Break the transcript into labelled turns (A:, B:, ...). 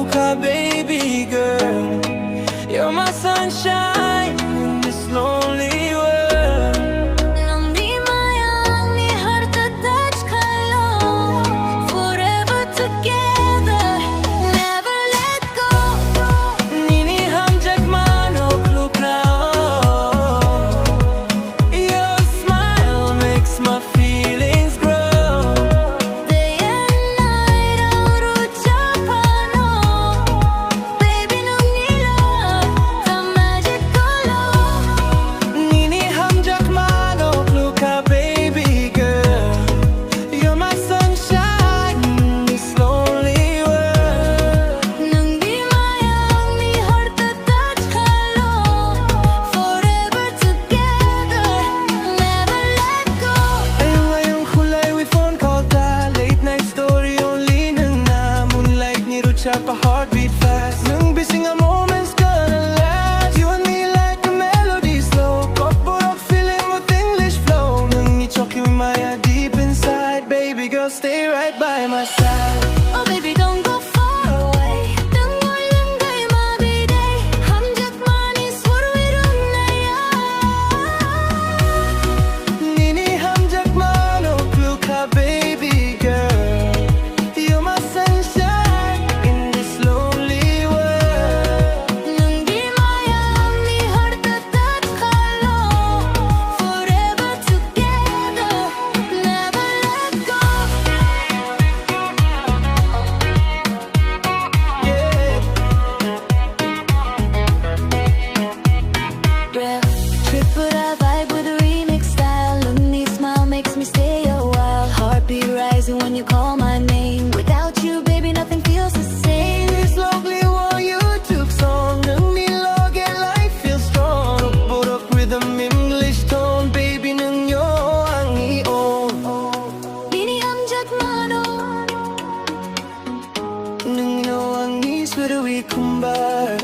A: ka, baby girl. You're my sunshine in this lonely world.
B: Nang di mayang ni hartatach kayo, forever together, never let go.
A: Nini Hamjakmano kluk na your smile makes my feelings grow.
B: Day and night ang Hamjakmano, baby nung nilove the magic color.
A: Nini Hamjakmano kluk ka, baby girl. You're my sunshine in this lonely world.
B: Nang di mayang ni hartatach kayo, forever together, never let go.
A: Ngayong kulay we phone call ta. Late night story only nang na moonlight ni Rucha pa heartbeat fast. Nang busy nga moments gonna last. You and me like a melody slow. Kokborok feeling with English flow. Nang ni-choke yung maya deep inside. Baby girl, stay right by my side.
B: Oh baby, don't go far away. Tungol lang kay mabiday. Hamjakmano is what we do na
A: Nini Hamjakmano kluk ka, baby girl. You're my sunshine in this lonely world.
B: Nang di mayang ni hartatach kayo, forever together, never let go. Real trip but I vibe with a remix style. Lonely smile makes me stay a while. Heartbeat rising when you call my name. Without you, baby, nothing feels the same.
A: This lovely one YouTube song. Nang nilog and life feels strong. Kokborok rhythm, English tone. Baby, nang yo ang i-own.
B: Nini Hamjakmano,
A: Nang yo ang i-swear we kumbar.